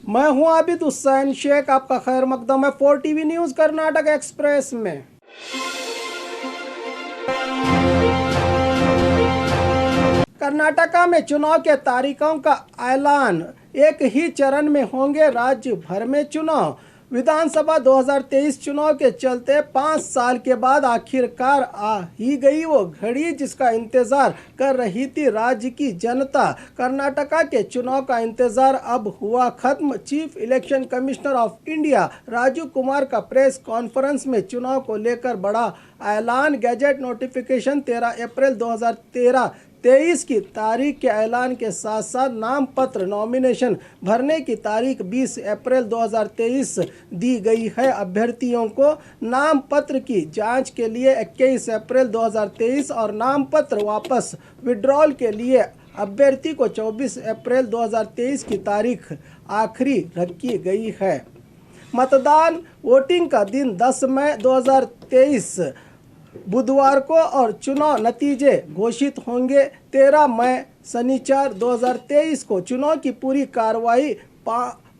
मैं हूं आबिद हुसैन शेख, आपका खैर मकदम है 4 टीवी न्यूज कर्नाटक एक्सप्रेस में। कर्नाटका में चुनाव के तारीखों का ऐलान, एक ही चरण में होंगे राज्य भर में चुनाव। विधानसभा 2023 चुनाव के चलते 5 साल के बाद आखिरकार आ ही गई वो घड़ी जिसका इंतजार कर रही थी राज्य की जनता। कर्नाटका के चुनाव का इंतजार अब हुआ खत्म। Chief election commissioner of India Rajiv Kumar का प्रेस कॉन्फ्रेंस में चुनाव को लेकर बड़ा ऐलान। गैजेट नोटिफिकेशन 13 अप्रैल 2023 की तारीख के ऐलान के साथ साथ नाम पत्र नॉमिनेशन भरने की तारीख 20 अप्रैल 2023 दी गई है। अभ्यर्थियों को नाम पत्र की जांच के लिए 21 अप्रैल 2023 और नाम पत्र वापस विड्रॉल के लिए अभ्यर्थी को 24 अप्रैल 2023 की तारीख आखिरी रखी गई है। मतदान वोटिंग का दिन 10 मई 2023 बुधवार को और चुनाव नतीजे घोषित होंगे 13 मई शनिवार 2023 को। चुनाव की पूरी कार्रवाई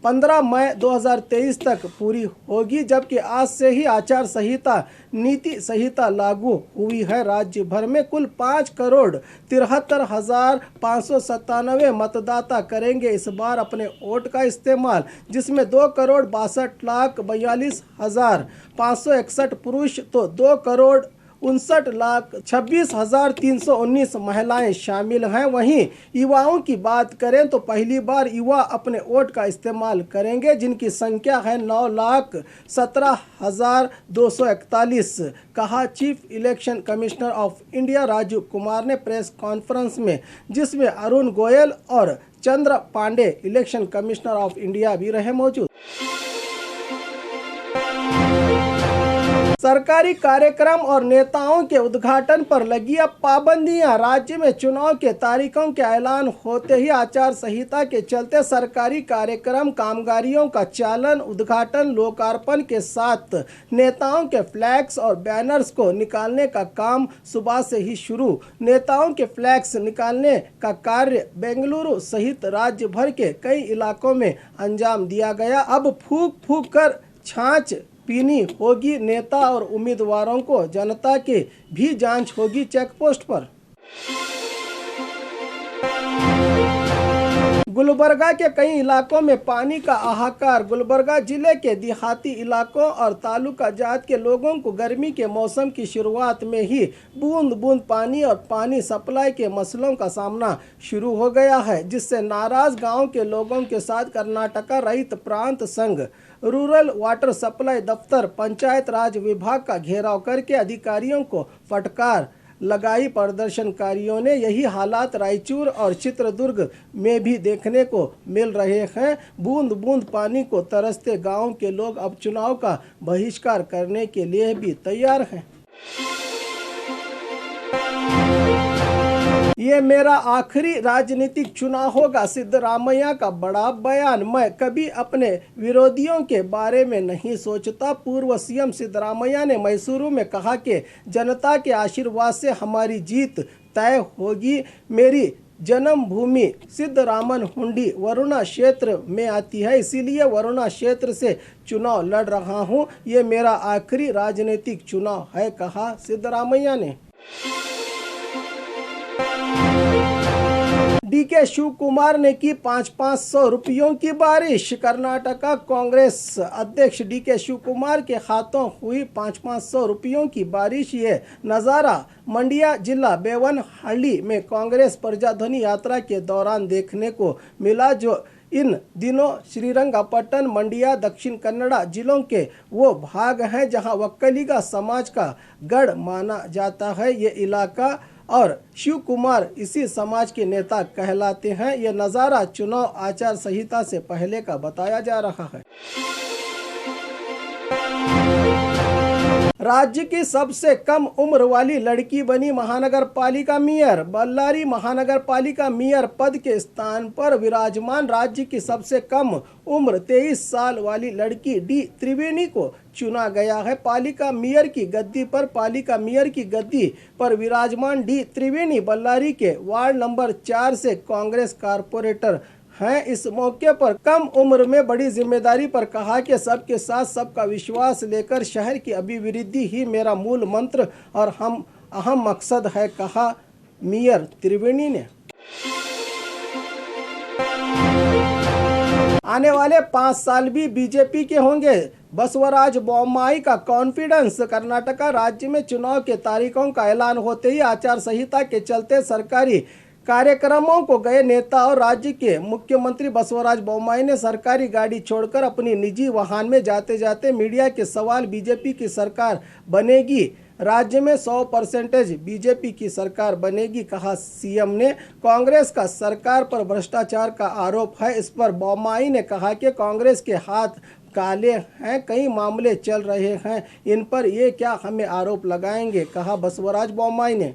15 मई 2023 तक पूरी होगी, जबकि आज से ही आचार संहिता नीति संहिता लागू हुई है। राज्य भर में कुल 5,73,597 मतदाता करेंगे इस बार अपने वोट का इस्तेमाल, जिसमें 2,62,42,561 पुरुष तो 2,59,26,319 महिलाएं शामिल हैं। वहीं युवाओं की बात करें तो पहली बार युवा अपने वोट का इस्तेमाल करेंगे, जिनकी संख्या है 9,17,241, कहा chief election commissioner of India Rajiv Kumar ने प्रेस कॉन्फ्रेंस में, जिसमें अरुण गोयल और Chandra Pande election commissioner of India भी रहे मौजूद। सरकारी कार्यक्रम और नेताओं के उद्घाटन पर लगी अब पाबंदियां। राज्य में चुनाव के तारीखों के ऐलान होते ही आचार संहिता के चलते सरकारी कार्यक्रम, कामगारियों का चालन, उद्घाटन, लोकार्पण के साथ नेताओं के फ्लैक्स और बैनर्स को निकालने का काम सुबह से ही शुरू। नेताओं के फ्लैक्स निकालने का कार्य बेंगलुरु सहित राज्य भर के कई इलाकों में अंजाम दिया गया। अब फूंक फूंक कर छाछ पीनी होगी नेता और उम्मीदवारों को, जनता की भी जांच होगी चेकपोस्ट पर। गुलबर्गा के कई इलाकों में पानी का हाहाकार। गुलबर्गा जिले के देहाती इलाकों और तालुका जात के लोगों को गर्मी के मौसम की शुरुआत में ही बूंद बूंद पानी और पानी सप्लाई के मसलों का सामना शुरू हो गया है, जिससे नाराज गांव के लोगों के साथ कर्नाटका रहित प्रांत संघ, रूरल वाटर सप्लाई दफ्तर, पंचायत राज विभाग का घेराव करके अधिकारियों को फटकार लगाई। प्रदर्शनकारियों ने यही हालात रायचूर और चित्रदुर्ग में भी देखने को मिल रहे हैं। बूंद बूंद पानी को तरसते गांव के लोग अब चुनाव का बहिष्कार करने के लिए भी तैयार हैं। ये मेरा आखिरी राजनीतिक चुनाव होगा, सिद्धरामैया का बड़ा बयान। मैं कभी अपने विरोधियों के बारे में नहीं सोचता। पूर्व सीएम सिद्धरामैया ने मैसूरू में कहा कि जनता के आशीर्वाद से हमारी जीत तय होगी। मेरी जन्मभूमि सिद्धरामन हुंडी वरुणा क्षेत्र में आती है, इसीलिए वरुणा क्षेत्र से चुनाव लड़ रहा हूं। ये मेरा आखिरी राजनीतिक चुनाव है, कहा सिद्धरामैया ने। डीके शिव कुमार ने की 500 रुपयों की बारिश। कर्नाटका कांग्रेस अध्यक्ष डीके शिव कुमार के हाथों हुई 500 रुपयों की बारिश। ये नज़ारा मंडिया जिला बेवनहल्ली में कांग्रेस प्रजाध्वनि यात्रा के दौरान देखने को मिला, जो इन दिनों श्रीरंगपट्टन, मंडिया, दक्षिण कन्नड़ा जिलों के वो भाग हैं जहां वक्कलिगा समाज का गढ़ माना जाता है। ये इलाका और शिव कुमार इसी समाज के नेता कहलाते हैं। यह नज़ारा चुनाव आचार संहिता से पहले का बताया जा रहा है। राज्य की सबसे कम उम्र वाली लड़की बनी महानगर पालिका मेयर। बल्लारी महानगर पालिका मेयर पद के स्थान पर विराजमान राज्य की सबसे कम उम्र 23 साल वाली लड़की डी त्रिवेणी को चुना गया है। पालिका मेयर की गद्दी पर विराजमान डी त्रिवेणी बल्लारी के वार्ड नंबर 4 से कांग्रेस कारपोरेटर हैं। इस मौके पर कम उम्र में बड़ी जिम्मेदारी पर कहा कि सबके साथ सबका विश्वास लेकर शहर की अभिवृद्धि ही मेरा मूल मंत्र और हम अहम मकसद है, कहा मेयर त्रिवेणी ने। आने वाले 5 साल भी बीजेपी के होंगे, बसवराज बोम्माई का कॉन्फिडेंस। कर्नाटका राज्य में चुनाव के तारीखों का ऐलान होते ही आचार संहिता के चलते सरकारी कार्यक्रमों को गए नेता और राज्य के मुख्यमंत्री बसवराज बोम्माई ने सरकारी गाड़ी छोड़कर अपनी निजी वाहन में जाते जाते मीडिया के सवाल, बीजेपी की सरकार बनेगी, राज्य में 100% बीजेपी की सरकार बनेगी, कहा सीएम ने। कांग्रेस का सरकार पर भ्रष्टाचार का आरोप है। इस पर बोम्माई ने कहा कि कांग्रेस के हाथ काले हैं, कई मामले चल रहे हैं, इन पर ये क्या हमें आरोप लगाएंगे, कहा बसवराज बोम्माई ने।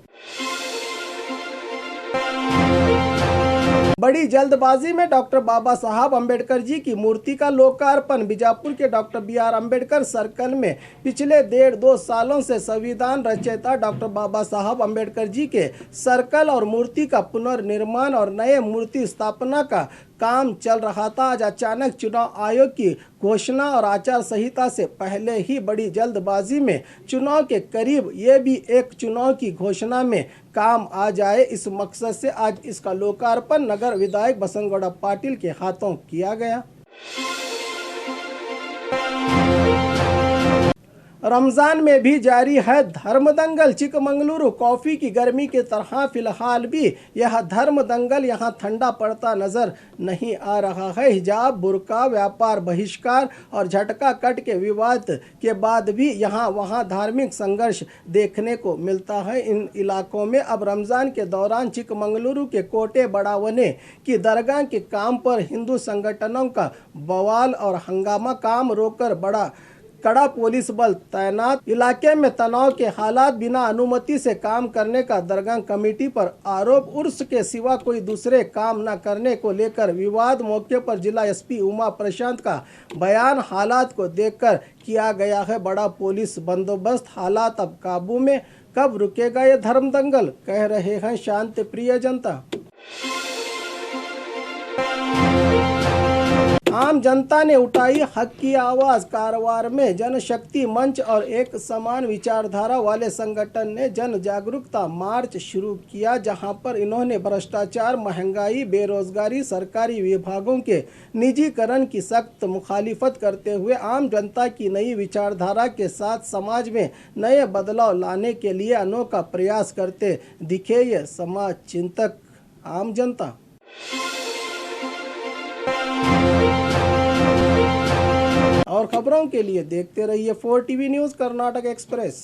बड़ी जल्दबाजी में डॉक्टर बाबा साहब अम्बेडकर जी की मूर्ति का लोकार्पण। बीजापुर के डॉक्टर BR अम्बेडकर सर्कल में पिछले 1.5-2 सालों से संविधान रचयिता डॉक्टर बाबा साहब अम्बेडकर जी के सर्कल और मूर्ति का पुनर्निर्माण और नए मूर्ति स्थापना का काम चल रहा था। आज अचानक चुनाव आयोग की घोषणा और आचार संहिता से पहले ही बड़ी जल्दबाजी में चुनाव के करीब ये भी एक चुनाव की घोषणा में काम आ जाए, इस मकसद से आज इसका लोकार्पण नगर विधायक बसनगौड़ा पाटिल के हाथों किया गया। रमजान में भी जारी है धर्म दंगल। चिकमंगलुरु कॉफी की गर्मी की तरह फिलहाल भी यह धर्म दंगल यहाँ ठंडा पड़ता नजर नहीं आ रहा है। हिजाब, बुर्का, व्यापार बहिष्कार और झटका कट के विवाद के बाद भी यहाँ वहाँ धार्मिक संघर्ष देखने को मिलता है। इन इलाकों में अब रमजान के दौरान चिकमंगलुरु के कोटे बड़ावने की दरगाह के काम पर हिंदू संगठनों का बवाल और हंगामा। काम रोककर कड़ा पुलिस बल तैनात, इलाके में तनाव के हालात, बिना अनुमति से काम करने का दरगाह कमेटी पर आरोप, उर्स के सिवा कोई दूसरे काम न करने को लेकर विवाद। मौके पर जिला SP उमा प्रशांत का बयान, हालात को देखकर किया गया है बड़ा पुलिस बंदोबस्त, हालात अब काबू में, कब रुकेगा ये धर्म दंगल, कह रहे हैं शांति प्रिय जनता। आम जनता ने उठाई हक की आवाज। कारवार में जनशक्ति मंच और एक समान विचारधारा वाले संगठन ने जन जागरूकता मार्च शुरू किया, जहां पर इन्होंने भ्रष्टाचार, महंगाई, बेरोजगारी, सरकारी विभागों के निजीकरण की सख्त मुखालिफत करते हुए आम जनता की नई विचारधारा के साथ समाज में नए बदलाव लाने के लिए अनोखा प्रयास करते दिखे ये समाज चिंतक आम जनता। और खबरों के लिए देखते रहिए 4 TV न्यूज़ कर्नाटक एक्सप्रेस।